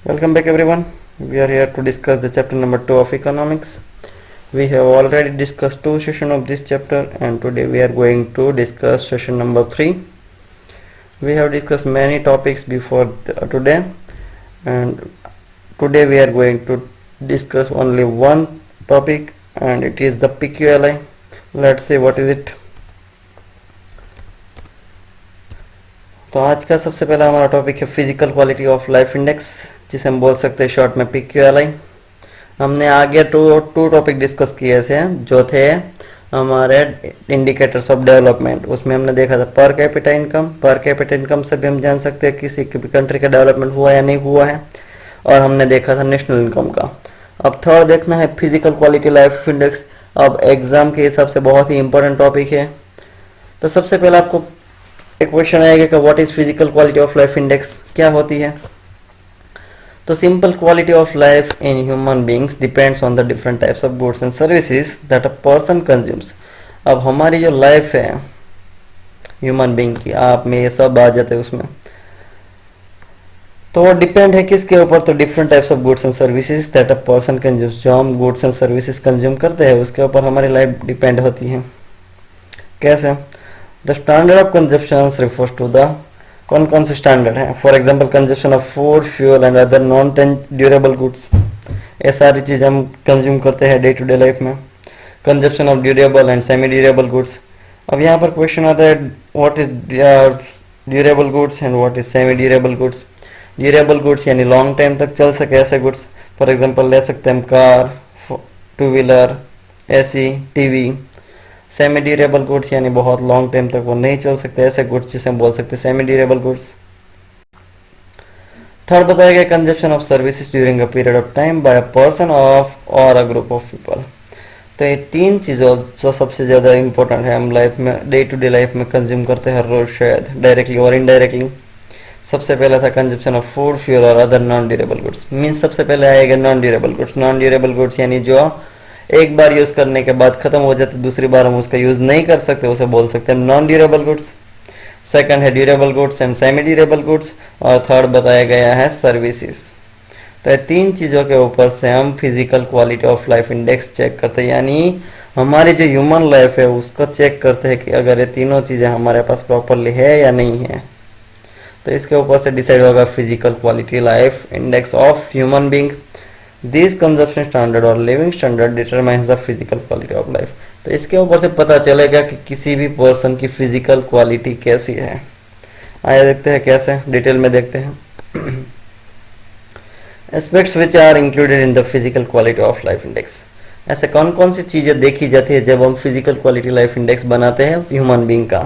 Welcome back everyone. We are here to discuss the chapter number 2 of economics. We have already discussed two sessions of this chapter and today we are going to discuss session number 3. We have discussed many topics before today and today we are going to discuss only one topic and it is the PQLI. Let's see what is it. तो आज का सबसे पहला हमारा topic है physical quality of life index, जिसे हम बोल सकते हैं शॉर्ट में PQLI। हमने आगे टू टॉपिक डिस्कस किए थे जो थे हमारे इंडिकेटर्स ऑफ डेवलपमेंट। उसमें हमने देखा था पर कैपिटा इनकम। पर कैपिटा इनकम से भी हम जान सकते हैं किसी कंट्री का डेवलपमेंट हुआ या नहीं हुआ है, और हमने देखा था नेशनल इनकम का। अब थर्ड देखना है फिजिकल क्वालिटी लाइफ इंडेक्स। अब एग्जाम के हिसाब से बहुत ही इंपॉर्टेंट टॉपिक है। तो सबसे पहले आपको एक क्वेश्चन आएगा कि what is physical quality of life index, क्या होती है। तो simple quality of life in human beings depends on the different types of goods and services that a person consumes. अब हमारी जो लाइफ है ह्यूमन बीइंग की, आप में ये सब आ जाते हैं उसमें, तो वो डिपेंड है किसके ऊपर। तो different types of goods and services that a person consumes, जो हम गुड्स एंड सर्विसेज कंज्यूम करते हैं उसके ऊपर हमारी लाइफ डिपेंड होती है। कैसे? The standard of consumption refers to the कौन से स्टैंडर्ड है। For example consumption of food, fuel and other non durable goods, ये सारी चीज़ हम कंज्यूम करते हैं डे टू डे लाइफ में। Consumption of durable and semi durable goods. अब यहाँ पर क्वेश्चन आता है what is durable goods and what is semi durable goods. Durable goods यानी लॉन्ग टाइम तक चल सके ऐसे गुड्स। फॉर एग्जाम्पल ले सकते हैं हम car, two wheeler, AC, TV। Semi durable goods यानी बहुत लॉन्ग टाइम तक वो नहीं चल सकते ऐसे गुड्स, जिसे हम बोल सकते हैं सेमी ड्यूरेबल गुड्स। थर्ड बताया गया consumption of services during a period of time by a person of और अ ग्रुप ऑफ पीपल। तो ये तीन चीज़ों जो सबसे ज़्यादा इंपॉर्टेंट है, हम लाइफ में डे टू डे लाइफ में कंज्यूम करते हैं हर रोज, शायद डायरेक्टली और इनडायरेक्टली। सबसे पहला था कंजप्शन ऑफ फूड, फ्यूल और other non durable goods. Means सबसे पहले आएगा non durable goods. Non durable goods यानी जो एक बार यूज करने के बाद खत्म हो जाते, दूसरी बार हम उसका यूज नहीं कर सकते, उसे बोल सकते हैं नॉन ड्यूरेबल गुड्स। सेकंड है durable goods and semi durable goods, और थर्ड बताया गया है सर्विसेज। तो तीन चीजों के ऊपर से हम physical quality of life index check करते हैं, यानी हमारी जो ह्यूमन लाइफ है उसको चेक करते हैं कि अगर ये तीनों चीजें हमारे पास प्रॉपरली है या नहीं है, तो इसके ऊपर से डिसाइड होगा physical quality life index of human being. These consumption standard और living standard determines the physical quality of life। तो इसके ऊपर से पता चलेगा कि किसी भी पर्सन की फिजिकल क्वालिटी कैसी है। आइए देखते हैं कैसे, डिटेल में देखते हैं। Aspects which are included in the physical quality of life index. ऐसे कौन कौन सी चीजें देखी जाती है जब हम फिजिकल क्वालिटी लाइफ इंडेक्स बनाते हैं ह्यूमन बीइंग का।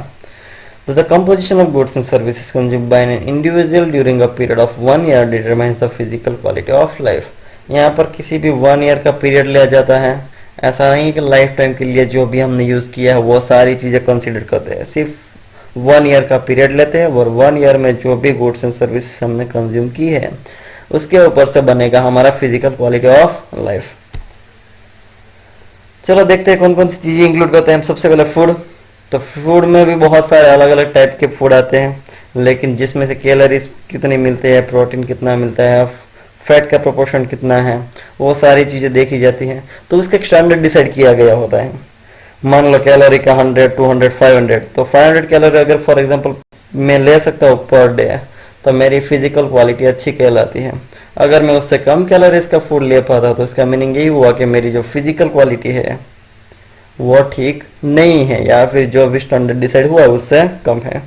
तो the composition of goods and services consumed by an individual during a period of 1 year determines the physical quality of life. यहाँ पर किसी भी 1 year का पीरियड लिया जाता है, ऐसा नहीं कि लाइफ टाइम के लिए जो भी हमने यूज किया है वो सारी चीजें कंसीडर करते हैं। सिर्फ 1 year का पीरियड लेते हैं और 1 year में जो भी गुड्स एंड सर्विसेज हमने कंज्यूम की है उसके ऊपर से बनेगा हमारा फिजिकल क्वालिटी ऑफ लाइफ। चलो देखते हैं कौन कौन सी चीजें इंक्लूड करते हैं हम। सबसे पहले फूड। तो फूड में भी बहुत सारे अलग अलग टाइप के फूड आते हैं, लेकिन जिसमें से कैलोरीज कितनी मिलती है, प्रोटीन कितना मिलता है, फैट का प्रोपोर्शन कितना है, वो सारी चीज़ें देखी जाती हैं। तो उसका एक स्टैंडर्ड डिसाइड किया गया होता है। मान लो कैलोरी का 100, 200, 500, तो 500 कैलोरी अगर फॉर एग्जांपल मैं ले सकता हूँ पर डे, तो मेरी फिजिकल क्वालिटी अच्छी कहलाती है। अगर मैं उससे कम कैलोरीज का फूड ले पाता तो इसका मीनिंग यही हुआ कि मेरी जो फिजिकल क्वालिटी है वो ठीक नहीं है, या फिर जो भी स्टैंडर्ड डिसाइड हुआ उससे कम है।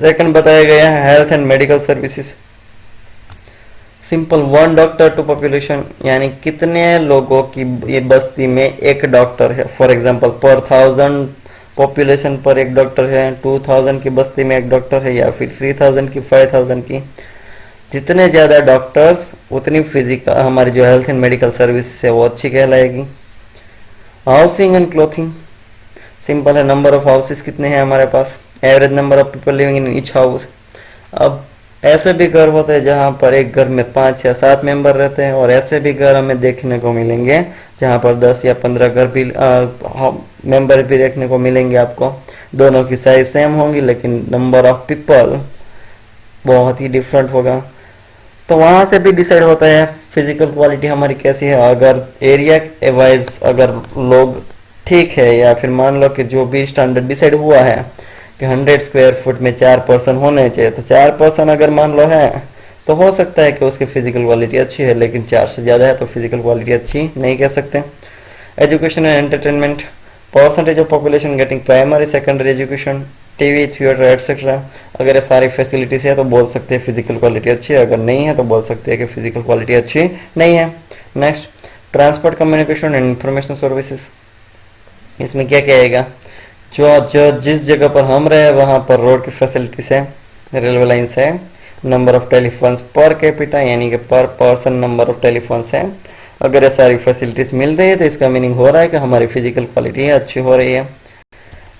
सेकंड बताया गया है health and medical services. Simple 1 doctor to population, यानी कितने लोगों की ये बस्ती में एक डॉक्टर है। फॉर एग्जांपल पर 1000 पॉपुलेशन पर एक डॉक्टर है, 2000 की बस्ती में एक डॉक्टर है, या फिर 3000 की, 5000 की। जितने ज़्यादा डॉक्टर्स उतनी फिजिकल हमारी जो हेल्थ एंड मेडिकल सर्विस है वो अच्छी कहलाएगी। Housing and clothing. सिंपल है नंबर ऑफ हाउसेस कितने हैं हमारे पास, average number of people living in each house. अब ऐसे भी घर होते हैं जहाँ पर एक घर में 5 या 7 मेंबर रहते हैं, और ऐसे भी घर हमें देखने को मिलेंगे जहाँ पर 10 या 15 घर भी मेंबर भी देखने को मिलेंगे आपको। दोनों की साइज सेम होंगी लेकिन नंबर ऑफ पीपल बहुत ही डिफरेंट होगा। तो वहां से भी डिसाइड होता है फिजिकल क्वालिटी हमारी कैसी है। अगर एरिया वाइज अगर लोग ठीक है, या फिर मान लो कि जो भी स्टैंडर्ड डिसाइड हुआ है कि 100 स्क्वायर फुट में 4 पर्सन होने चाहिए, तो 4 पर्सन अगर मान लो है तो हो सकता है कि उसकी फिजिकल क्वालिटी अच्छी है, लेकिन 4 से ज़्यादा है तो फिजिकल क्वालिटी अच्छी नहीं कह सकते। Education and entertainment, percentage of population getting primary secondary education, TV theatre etcetera, अगर ये सारी फैसिलिटीज है तो बोल सकते हैं फिजिकल क्वालिटी अच्छी है, अगर नहीं है तो बोल सकते हैं कि फिजिकल क्वालिटी अच्छी नहीं है। Next, transport communication and information services, इसमें क्या क्या आएगा? जो जो जिस जगह पर हम रहे वहाँ पर रोड की फैसिलिटीज है, रेलवे लाइन्स है, number of telephones per capita यानी कि पर पर्सन नंबर ऑफ टेलीफोन्स है, अगर ये सारी फैसिलिटीज मिल रही है तो इसका मीनिंग हो रहा है कि हमारी फिजिकल क्वालिटी अच्छी हो रही है।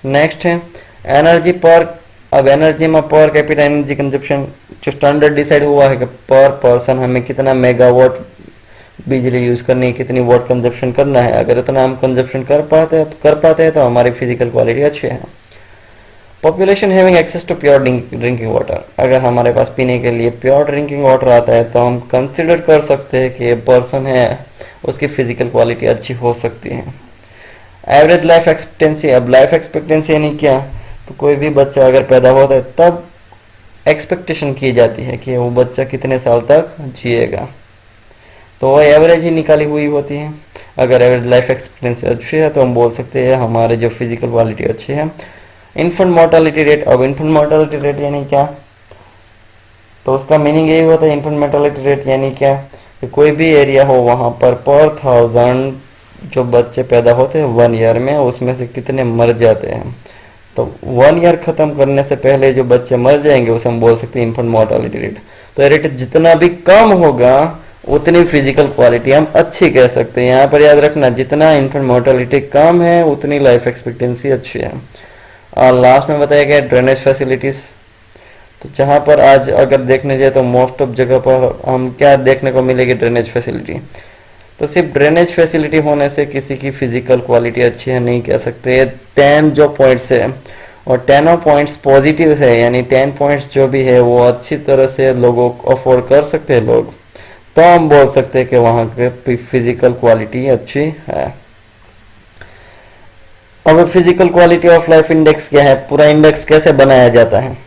नेक्स्ट है एनर्जी पर, अब एनर्जी में पर कैपिटा एनर्जी कंजप्शन जो स्टैंडर्ड डिसाइड हुआ है कि पर पर्सन हमें कितना मेगावाट बिजली यूज करनी है, कितनी वाट कंजप्शन करना है, अगर इतना हम कंजप्शन कर पाते हैं तो हमारी फिजिकल क्वालिटी अच्छी है। Population having access to pure drinking water, अगर हमारे पास पीने के लिए प्योर ड्रिंकिंग वाटर आता है तो हम कंसिडर कर सकते हैं कि ये पर्सन है उसकी फिजिकल क्वालिटी अच्छी हो सकती है। एवरेज लाइफ एक्सपेक्टेंसी, अब लाइफ एक्सपेक्टेंसी यानी क्या? तो कोई भी बच्चा अगर पैदा होता है तब एक्सपेक्टेशन की जाती है कि वो बच्चा कितने साल तक जिएगा, तो वो एवरेज ही निकाली हुई होती है। अगर एवरेज लाइफ एक्सपेक्टेंसी अच्छी है तो हम बोल सकते हैं हमारे जो फिजिकल क्वालिटी अच्छी है। इन्फेंट मोर्टालिटी रेट, अब इन्फेंट मोर्टालिटी रेट यानी क्या? तो उसका मीनिंग यही होता है इन्फेंट मोर्टालिटी रेट यानी क्या कि कोई भी एरिया हो वहां पर 1000 जो बच्चे पैदा होते हैं 1 ईयर में, उसमें से कितने मर जाते हैं। तो 1 ईयर खत्म करने से पहले जो बच्चे मर जाएंगे उसे हम बोल सकते हैं इन्फेंट मोर्टालिटी रेट। तो रेट जितना भी कम होगा उतनी फिजिकल क्वालिटी हम अच्छी कह सकते हैं। यहाँ पर याद रखना जितना इन्फेंट मोर्टालिटी कम है उतनी लाइफ एक्सपेक्टेंसी अच्छी है। और लास्ट में बताया गया ड्रेनेज फैसिलिटीज, तो जहाँ पर आज अगर देखने जाए तो मोस्ट ऑफ जगह पर हम क्या देखने को मिलेगी? Drainage facility. तो सिर्फ ड्रेनेज फैसिलिटी होने से किसी की फिजिकल क्वालिटी अच्छी है नहीं कह सकते। 10 जो पॉइंट्स है और 10 पॉइंट्स पॉजिटिव है, यानी 10 पॉइंट्स जो भी है वो अच्छी तरह से लोगों को अफोर्ड कर सकते हैं लोग, तो हम बोल सकते हैं कि वहां के फिजिकल क्वालिटी अच्छी है। अब physical quality of life index क्या है? पूरा इंडेक्स कैसे बनाया जाता है?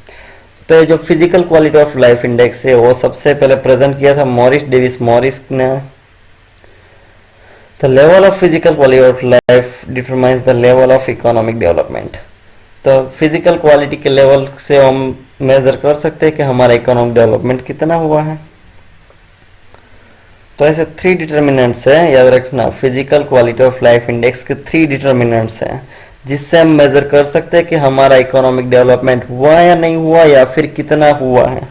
तो ये जो physical quality of life index है वो सबसे पहले प्रेजेंट किया था मॉरिस डेविस मॉरिस ने। The level of physical quality of life determines the level of economic development. तो फिजिकल क्वालिटी के लेवल से हम मेजर कर सकते हैं कि हमारा इकोनॉमिक डेवलपमेंट कितना हुआ है। तो ऐसे 3 डिटर्मिनेंट्स है, याद रखना। Physical quality of life index के 3 डिटर्मिनेंट्स हैं जिससे हम मेजर कर सकते हैं कि हमारा इकोनॉमिक डेवलपमेंट हुआ या नहीं हुआ या फिर कितना हुआ है।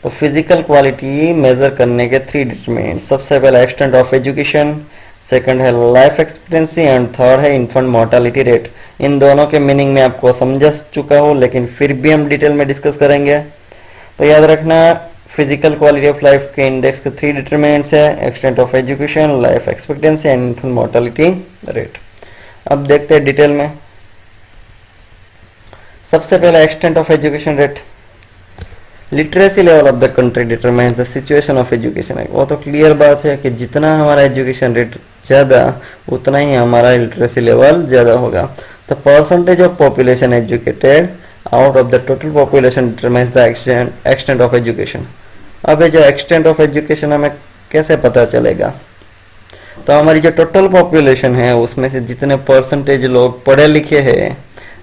तो फिजिकल क्वालिटी मेजर करने के 3 डिटरमिनेंट, सबसे पहला एक्सटेंट ऑफ एजुकेशन, सेकंड है लाइफ एक्सपेक्टेंसी एंड थर्ड है इन्फेंट मोर्टालिटी रेट। इन दोनों के मीनिंग में आपको समझा चुका हूँ, लेकिन फिर भी हम डिटेल में डिस्कस करेंगे। तो याद रखना फिजिकल क्वालिटी ऑफ लाइफ के इंडेक्स के 3 डिटरमिनेंट्स है, extent of education, life expectancy and infant mortality rate. अब देखते हैं डिटेल में। सबसे पहला extent of education rate. Literacy level of the country determines the situation of education. वो तो क्लियर बात है कि जितना हमारा एजुकेशन रेट ज़्यादा उतना ही हमारा लिटरेसी लेवल ज़्यादा होगा। The percentage of population educated out of the total population determines the extent of education. अब ये जो एक्सटेंट ऑफ एजुकेशन हमें कैसे पता चलेगा? तो हमारी जो टोटल पॉपुलेशन है उसमें से जितने परसेंटेज लोग पढ़े लिखे हैं,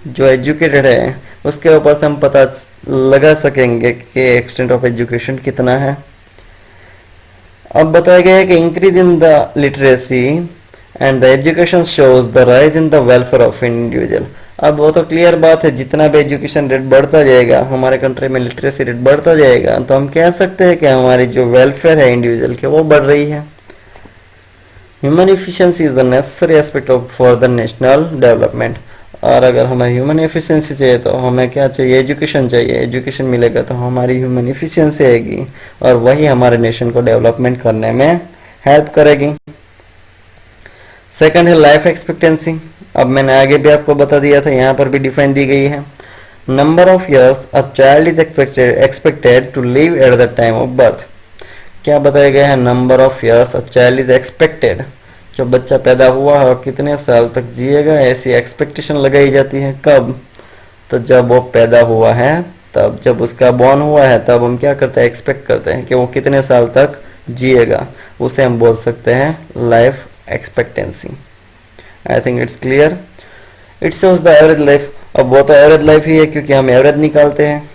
जो एजुकेटेड है, उसके ऊपर से हम पता लगा सकेंगे कि एक्सटेंट ऑफ एजुकेशन कितना है। अब बताया गया है कि increase in the literacy and the education shows the rise in the welfare of individual. अब वो तो क्लियर बात है, जितना भी एजुकेशन रेट बढ़ता जाएगा, हमारे कंट्री में लिटरेसी रेट बढ़ता जाएगा, तो हम कह सकते हैं कि हमारी जो वेलफेयर है इंडिविजुअल की वो बढ़ रही है। Human efficiency is the necessary aspect of for the national development. और अगर हमें ह्यूमन एफिशिएंसी चाहिए तो हमें क्या चाहिए? एजुकेशन चाहिए। एजुकेशन मिलेगा तो हमारी ह्यूमन एफिशिएंसी आएगी और वही हमारे नेशन को डेवलपमेंट करने में हेल्प करेगी। सेकंड है लाइफ एक्सपेक्टेंसी। अब मैंने आगे भी आपको बता दिया था, यहाँ पर भी डिफाइन दी गई है। Number of years a child is expected to live at the time of birth. क्या बताया गया है, number of years a child is expected, जो बच्चा पैदा हुआ है और कितने साल तक जिएगा ऐसी एक्सपेक्टेशन लगाई जाती है। कब? तो जब वो पैदा हुआ है तब, जब उसका बॉर्न हुआ है तब हम क्या करते हैं, एक्सपेक्ट करते हैं कि वो कितने साल तक जिएगा, उसे हम बोल सकते हैं life expectancy. I think it's clear. It shows the average life, अब वो तो एवरेज लाइफ ही है क्योंकि हम एवरेज निकालते हैं।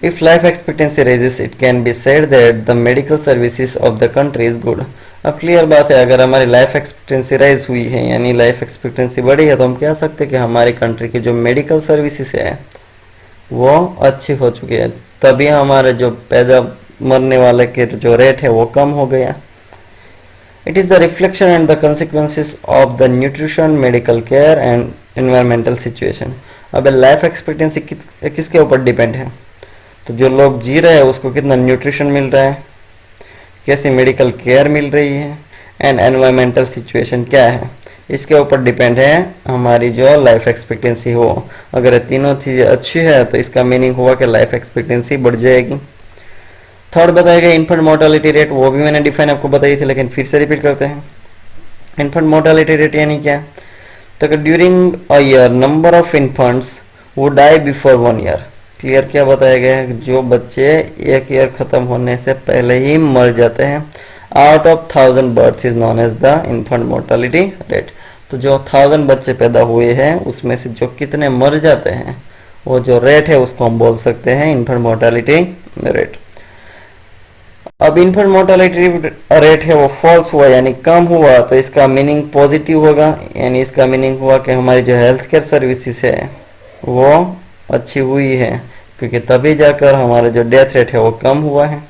If life expectancy rises, it can be said that the medical services of the country is good. अब clear बात है, अगर हमारी लाइफ एक्सपेक्टेंसी राइज हुई है यानी लाइफ एक्सपेक्टेंसी बढ़ी है तो हम कह सकते हैं कि हमारी कंट्री की जो मेडिकल सर्विसेज है वो अच्छी हो चुकी है, तभी हमारे जो पैदा मरने वाले के जो रेट है वो कम हो गया। It is the reflection and the consequences of the nutrition, medical care and environmental situation. अब लाइफ एक्सपेक्टेंसी किसके ऊपर डिपेंड है, तो जो लोग जी रहे हैं उसको कितना न्यूट्रिशन मिल रहा है, कैसी मेडिकल केयर मिल रही है, एंड एनवायरमेंटल सिचुएशन क्या है, इसके ऊपर डिपेंड है हमारी जो लाइफ एक्सपेक्टेंसी हो। अगर ये तीनों चीज़ें अच्छी है तो इसका मीनिंग हुआ कि लाइफ एक्सपेक्टेंसी बढ़ जाएगी। थर्ड बताया गया इन्फेंट मोर्टालिटी रेट, वो भी मैंने डिफाइन आपको बताई थी लेकिन फिर से रिपीट करते हैं। इन्फेंट मोर्टालिटी रेट यानी क्या, तो during a year number of infants वो डाई बिफोर 1 ईयर। क्लियर क्या बताया गया है, जो बच्चे 1 ईयर खत्म होने से पहले ही मर जाते हैं, out of 1000 birth is known as the infant mortality rate. तो जो 1000 बच्चे पैदा हुए हैं उसमें से जो कितने मर जाते हैं वो जो रेट है उसको हम बोल सकते हैं इन्फेंट मोर्टालिटी रेट। अब इन्फेंट मोर्टालिटी रेट है वो फॉल्स हुआ यानी कम हुआ तो इसका मीनिंग पॉजिटिव होगा, यानी इसका मीनिंग हुआ कि हमारी जो हेल्थ केयर सर्विसेज है वो अच्छी हुई है क्योंकि तभी जाकर हमारा जो डेथ रेट है वो कम हुआ है।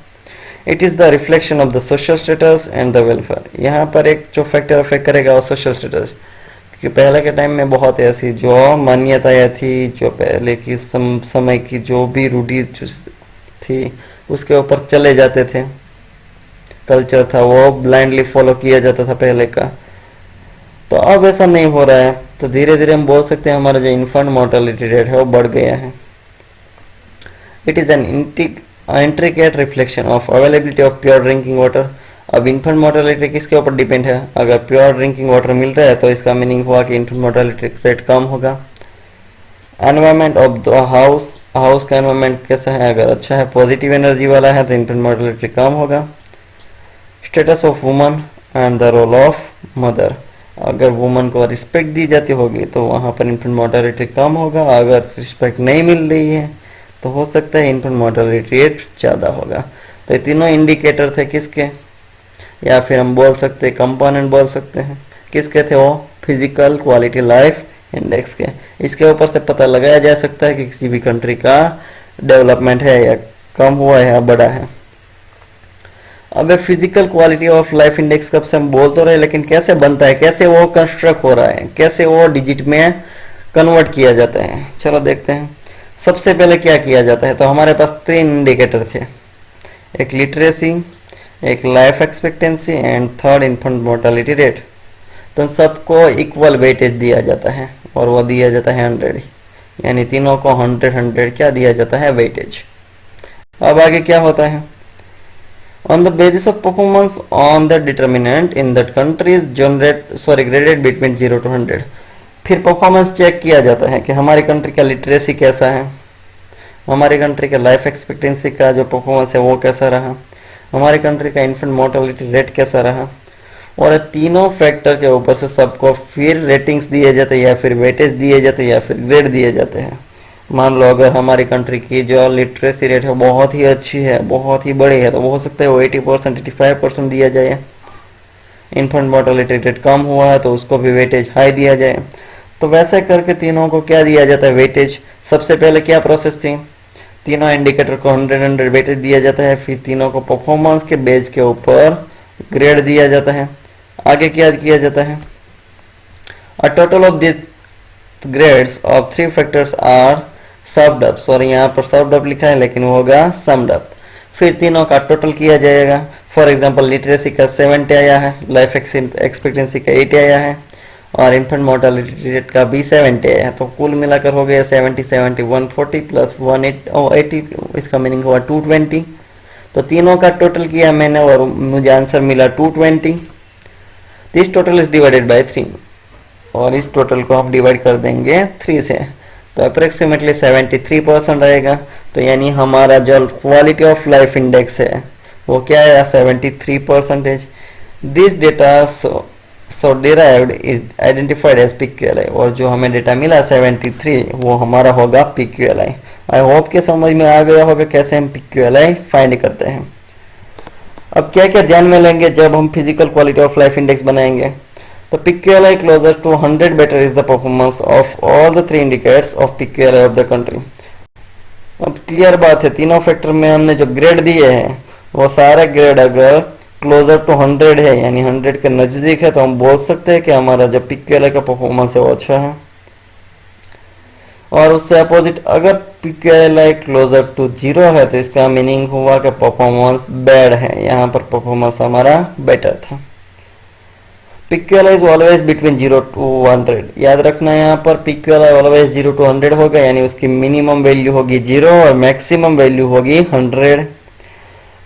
It is the reflection of the social status and the welfare. यहाँ पर एक जो फैक्टर अफेक्ट करेगा वो सोशल स्टेटस, क्योंकि पहले के टाइम में बहुत ऐसी जो मान्यताएं थी, जो पहले की समय की जो भी रूढ़ी थी उसके ऊपर चले जाते थे, कल्चर था वो ब्लाइंडली फॉलो किया जाता था पहले का। तो अब ऐसा नहीं हो रहा है, तो धीरे धीरे हम बोल सकते हैं हमारा जो इन्फेंट मोर्टालिटी रेट है वो बढ़ गया है। It is an intricate reflection of availability of pure drinking water. अब इन्फेंट मोर्टालिटी किसके ऊपर डिपेंड है, अगर प्योर ड्रिंकिंग वाटर मिल रहा है तो इसका मीनिंग हुआ कि इन्फेंट मोर्टालिटी रेट कम होगा। Environment of the house, house का एनवायरमेंट कैसा है, अगर अच्छा है, पॉजिटिव एनर्जी वाला है तो इन्फेंट मोर्टालिटी कम होगा। Status of woman and the role of mother, अगर वुमन को रिस्पेक्ट दी जाती होगी तो वहाँ पर इन्फेंट मोर्टालिटी कम होगा, अगर रिस्पेक्ट नहीं मिल रही है तो हो सकता है इन्फेंट मोर्टालिटी रेट ज़्यादा होगा। तो ये तीनों इंडिकेटर थे किसके, या फिर हम बोल सकते हैं कंपोनेंट बोल सकते हैं किसके थे, वो फिजिकल क्वालिटी लाइफ इंडेक्स के। इसके ऊपर से पता लगाया जा सकता है कि किसी भी कंट्री का डेवलपमेंट है या कम हुआ है या बढ़ा है। अब physical quality of life index कब से हम बोल तो रहे, लेकिन कैसे बनता है, कैसे वो कंस्ट्रक्ट हो रहा है, कैसे वो डिजिट में कन्वर्ट किया जाता है, चलो देखते हैं। सबसे पहले क्या किया जाता है, तो हमारे पास 3 इंडिकेटर थे, एक लिटरेसी, एक life expectancy and third infant mortality rate. तो सबको इक्वल वेटेज दिया जाता है और वो दिया जाता है 100, यानी तीनों को 100 क्या दिया जाता है, वेटेज। अब आगे क्या होता है, on the basis of performance on the determinant in that country is graded between 0 to 100। फिर परफॉर्मेंस चेक किया जाता है कि हमारी कंट्री का लिटरेसी कैसा है, हमारी कंट्री का लाइफ एक्सपेक्टेंसी का जो परफॉर्मेंस है वो कैसा रहा, हमारी कंट्री का इन्फेंट मोर्टालिटी रेट कैसा रहा, और तीनों फैक्टर के ऊपर से सबको फिर रेटिंग्स दिए जाते हैं या फिर वेटेज दिए जाते हैं या फिर ग्रेड दिए जाते हैं। मान लो अगर हमारी कंट्री की जो लिटरेसी रेट है बहुत ही अच्छी है, बहुत ही बड़ी है, तो वो हो सकता है वो 80% 85% दिया जाए। इन्फेंट मोर्टालिटी रेट कम हुआ है तो उसको भी वेटेज हाई दिया जाए। तो वैसे करके तीनों को क्या दिया जाता है, वेटेज। सबसे पहले क्या प्रोसेस थी, तीनों इंडिकेटर को 100 वेटेज दिया जाता है, फिर तीनों को परफॉर्मेंस के बेस के ऊपर ग्रेड दिया जाता है। आगे क्या किया जाता है, a total of this grades of 3 factors are summed up, sorry यहाँ पर सम्ड अप लिखा है लेकिन वो होगा सम्ड अप। फिर तीनों का टोटल किया जाएगा। फॉर एग्जांपल लिटरेसी का 70 आया है, लाइफ एक्सपेक्टेंसी का 80 आया है और इन्फेंट मोर्टालिटी रेट का भी 70 आया है, तो कुल मिलाकर हो गया 70 70 140 प्लस 180, इसका मीनिंग हुआ 220। तो तीनों का टोटल किया मैंने और मुझे आंसर मिला 220। This total is divided by 3 और इस टोटल को आप डिवाइड कर देंगे 3 से, तो अप्रोक्सीमेटली 73% रहेगा। तो यानी हमारा जो क्वालिटी ऑफ लाइफ इंडेक्स है वो क्या है, 73%। This data so derived is identified as PQLI, और जो हमें डेटा मिला 73 वो हमारा होगा PQLI। आई होप के समझ में आ गया होगा कैसे हम PQLI फाइंड करते हैं। अब क्या क्या ध्यान में लेंगे जब हम physical quality of life index बनाएंगे। तो PQLI closer to 100 better is the performance of all the 3 indicators of PQLI of the country. अब क्लियर बात है, तीनों फैक्टर में हमने जो ग्रेड दिए हैं वो सारे ग्रेड अगर क्लोजर टू 100 है यानी 100 के नजदीक है तो हम बोल सकते हैं कि हमारा जो PQLI का परफॉर्मेंस है वो अच्छा है। और उससे अपोजिट अगर PQLI क्लोजर टू 0 है तो इसका मीनिंग हुआ कि परफॉर्मेंस बैड है, यहाँ पर परफॉर्मेंस हमारा बेटर था। PQLI is always between 0 to 100, याद रखना यहाँ पर PQLI ऑलवेज 0 to 100 होगा, यानी उसकी मिनिमम वैल्यू होगी 0 और मैक्सिमम वैल्यू होगी 100।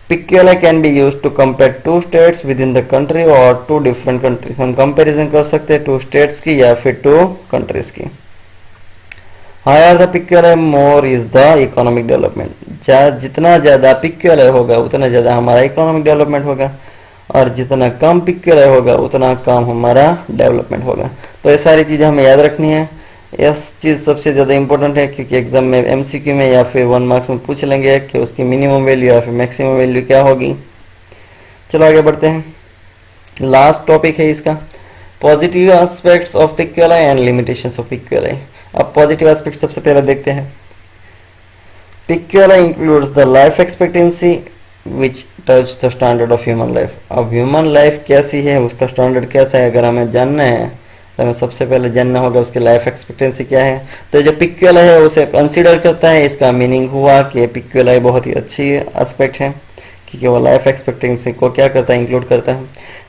PQLI can be use to compare 2 states within the country और 2 डिफरेंट कंट्रीज। हम कंपेरिजन कर सकते हैं 2 स्टेट्स की या फिर 2 कंट्रीज की। Higher the PQLI more is the economic development. जितना ज्यादा PQLI होगा उतना ज्यादा हमारा इकोनॉमिक डेवलपमेंट होगा, और जितना कम PQLI होगा उतना कम हमारा डेवलपमेंट होगा। तो ये सारी चीजें हमें याद रखनी है। यह चीज सबसे ज्यादा इंपॉर्टेंट है क्योंकि एग्जाम में MCQ में या फिर 1 मार्क्स में पूछ लेंगे कि उसकी मिनिमम वैल्यू या फिर मैक्सिमम वैल्यू क्या होगी। चलो आगे बढ़ते हैं। लास्ट टॉपिक है इसका positive aspects of PQLI and limitations of PQLI। अब पॉजिटिव एस्पेक्ट सबसे पहले देखते हैं। PQLI includes the life expectancy which touch the standard of human life. अब ह्यूमन लाइफ कैसी है, उसका स्टैंडर्ड कैसा है, अगर हमें जानना है तो हमें सबसे पहले जानना होगा उसकी लाइफ एक्सपेक्टेंसी क्या है। तो जो PQLI है उसे कंसीडर करता है। इसका मीनिंग हुआ कि PQLI बहुत ही अच्छी एस्पेक्ट है क्योंकि वो लाइफ एक्सपेक्टेंसी को क्या करता है, इंक्लूड करता है।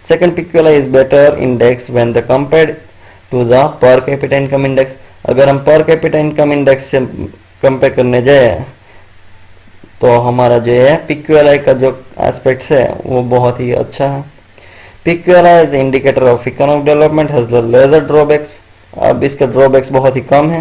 Second, PQLI is better index when the compared to the per capita income index. अगर हम पर कैपिटा इनकम इंडेक्स से कंपेयर करने जाए तो हमारा जो है PQLI का जो एस्पेक्ट्स है वो बहुत ही अच्छा है। PQLI is indicator of economic development has the lesser drawbacks. अब इसके ड्रॉबैक्स बहुत ही कम है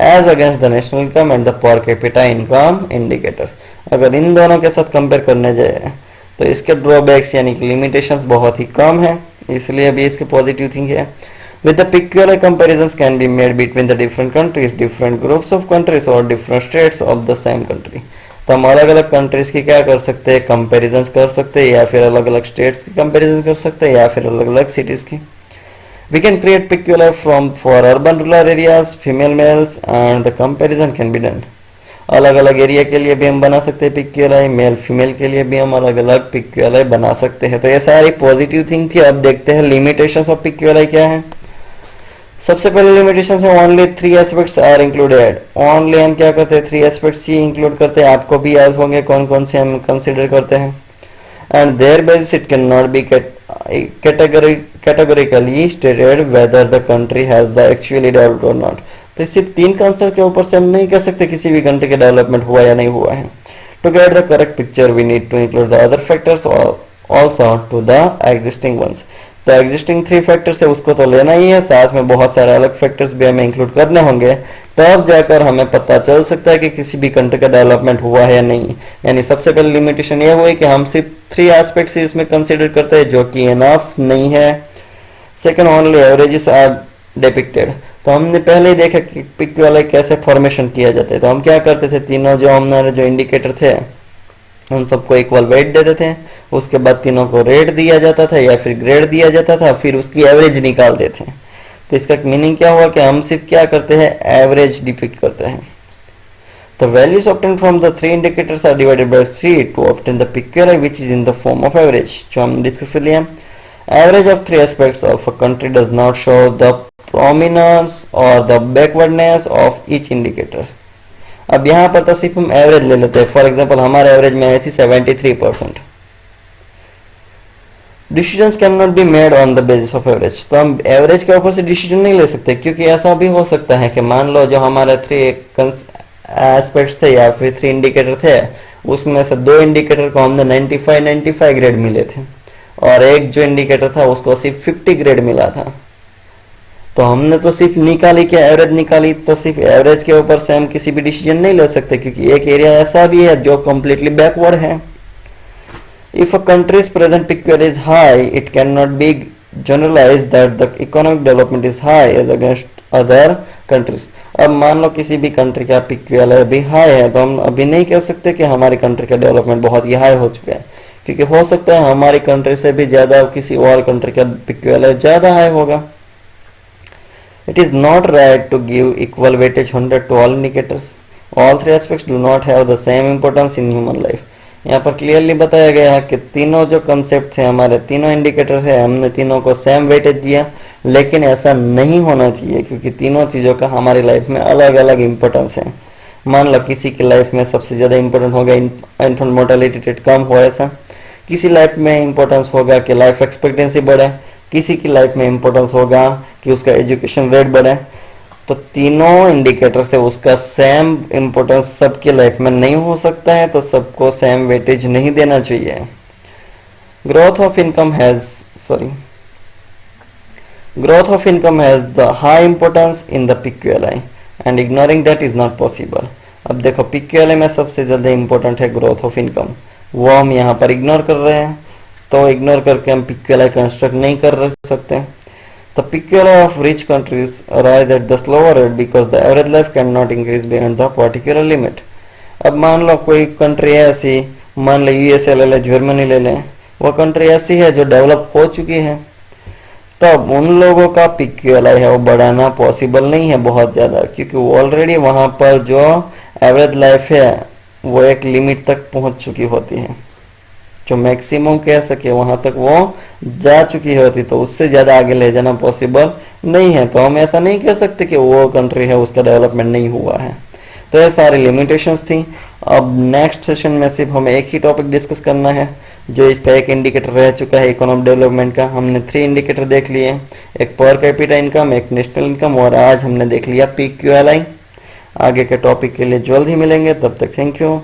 as against the national income and the per capita income indicators. अगर इन दोनों के साथ कंपेयर करने जाए तो इसके ड्रॉबैक्स यानी कि लिमिटेशंस बहुत ही कम है, इसलिए भी इसके पॉजिटिव थिंग है। With the PQLI comparisons can be made between the different countries, different groups of countries or different states of the same country। तो हम अलग अलग कंट्रीज की क्या कर सकते हैं, कंपेरिजन कर सकते हैं, या फिर अलग अलग स्टेट्स की कंपेरिजन कर सकते हैं, या फिर अलग अलग सिटीज की। We can create PQLI from for urban rural areas, female males and the comparison can be done. अलग अलग एरिया के लिए भी हम बना सकते हैं PQLI, मेल फीमेल के लिए भी हम अलग अलग PQLI बना सकते हैं। तो ये सारी पॉजिटिव थिंग थी। अब देखते हैं लिमिटेशंस ऑफ PQLI क्या है। सबसे पहले लिमिटेशन है only 3 aspects are included. Only हम क्या करते हैं, 3 एस्पेक्ट्स ही इंक्लूड करते हैं। आपको भी याद होंगे कौन कौन से हम कंसीडर करते हैं। And their basis it can not be categorically stated whether the country has the actually developed और नॉट। तो सिर्फ 3 कंसेप्ट के ऊपर से हम नहीं कह सकते किसी भी कंट्री के डेवलपमेंट हुआ या नहीं हुआ है। To get the correct picture we need to include the other factors also to the existing ones. तो एग्जिस्टिंग 3 फैक्टर्स है उसको तो लेना ही है, साथ में बहुत सारे अलग फैक्टर्स भी हमें इंक्लूड करने होंगे, तब जाकर हमें पता चल सकता है कि किसी भी कंट्री का डेवलपमेंट हुआ है या नहीं। यानी सबसे पहले लिमिटेशन ये हुई कि हम सिर्फ 3 एस्पेक्ट्स इसमें कंसीडर करते हैं जो कि इनफ नहीं है। Second, only averages are depicted. तो हमने पहले ही देखा कि PQLI कैसे फॉर्मेशन किया जाता है। तो हम क्या करते थे, तीनों जो हमारे जो इंडिकेटर थे उन सबको इक्वल वेट देते थे, उसके बाद तीनों को रेट दिया जाता था या फिर ग्रेड दिया जाता था, फिर उसकी एवरेज निकालते थे। तो इसका मीनिंग क्या हुआ कि हम सिर्फ क्या करते हैं, एवरेज डिपिक्ट करते हैं। The values obtained from the 3 indicators are divided by 3 to obtain the PQLI which is in the form of average। जो हमने डिस्कस कर लिया, average of 3 aspects of a country does not show the prominence or the backwardness of each indicator। अब यहाँ पर तो सिर्फ हम एवरेज ले लेते हैं। फॉर एग्जांपल हमारे एवरेज में आई थी 73%। Decisions can not be made on the basis of average. तो हम एवरेज के ऊपर से डिसीजन नहीं ले सकते, क्योंकि ऐसा भी हो सकता है कि मान लो जो हमारे 3 एस्पेक्ट्स थे या फिर 3 इंडिकेटर थे उसमें से 2 इंडिकेटर को हमने 95 ग्रेड मिले थे और एक जो इंडिकेटर था उसको सिर्फ 50 ग्रेड मिला था। तो हमने तो सिर्फ निकाली क्या, एवरेज निकाली, तो सिर्फ एवरेज के ऊपर से हम किसी भी डिसीजन नहीं ले सकते क्योंकि एक एरिया ऐसा भी है जो कम्प्लीटली बैकवर्ड है। If a countries present PQL is high, it can not be generalize that the economic development is high as against other countries. अब मान लो किसी भी कंट्री का PQL अभी हाई है तो हम अभी नहीं कह सकते कि हमारी कंट्री का डेवलपमेंट बहुत ही हाई हो चुका है, क्योंकि हो सकता है हमारी कंट्री से भी ज्यादा किसी और कंट्री का PQL ज्यादा हाई होगा। It is not right to give equal weightage 100 to all indicators. All three aspects do not have the same importance in human life. यहाँ पर क्लियरली बताया गया है कि तीनों जो कंसेप्ट थे, हमारे तीनों इंडिकेटर है, हमने तीनों को सेम वेटेज दिया, लेकिन ऐसा नहीं होना चाहिए क्योंकि तीनों चीज़ों का हमारी लाइफ में अलग अलग इंपॉर्टेंस है। मान लो किसी की लाइफ में सबसे ज़्यादा इंपॉर्टेंट होगा इन्फेंट मोर्टेलिटी रेट कम हो, ऐसा किसी लाइफ में इंपॉर्टेंस होगा कि लाइफ एक्सपेक्टेंसी बढ़े, किसी की लाइफ में इंपॉर्टेंस होगा कि उसका एजुकेशन रेट बढ़े। तो तीनों इंडिकेटर से उसका सेम इंपॉर्टेंस सबकी लाइफ में नहीं हो सकता है, तो सबको सेम वेटेज नहीं देना चाहिए। Growth of income has the high importance in the PQLI and ignoring that is not possible. अब देखो PQLI में सबसे ज्यादा इंपॉर्टेंट है ग्रोथ ऑफ इनकम, वो हम यहाँ पर इग्नोर कर रहे हैं, तो इग्नोर करके हम PQLI कंस्ट्रक्ट नहीं कर सकते। तो PQLI of rich countries rise at the slower rate because the average life can not increase beyond the particular limit. अब मान लो कोई कंट्री है ऐसी, मान लो USA ले ले, जर्मनी ले लें, वो कंट्री ऐसी है जो डेवलप हो चुकी है, तो अब उन लोगों का PQLI है वो बढ़ाना पॉसिबल नहीं है बहुत ज्यादा, क्योंकि वो ऑलरेडी वहां पर जो एवरेज लाइफ है वो एक लिमिट तक पहुंच चुकी होती है, जो मैक्सिमम कह सके वहां तक वो जा चुकी होती, तो उससे ज्यादा आगे ले जाना पॉसिबल नहीं है। तो हम ऐसा नहीं कह सकते कि वो कंट्री है उसका डेवलपमेंट नहीं हुआ है। तो ये सारी लिमिटेशंस थी। अब नेक्स्ट सेशन में सिर्फ हमें एक ही टॉपिक डिस्कस करना है, जो इसका एक इंडिकेटर रह चुका है इकोनॉमिक डेवलपमेंट का। हमने 3 इंडिकेटर देख लिए, एक पर कैपिटा इनकम, एक नेशनल इनकम, और आज हमने देख लिया PQLI। आगे के टॉपिक के लिए जल्द ही मिलेंगे, तब तक थैंक यू।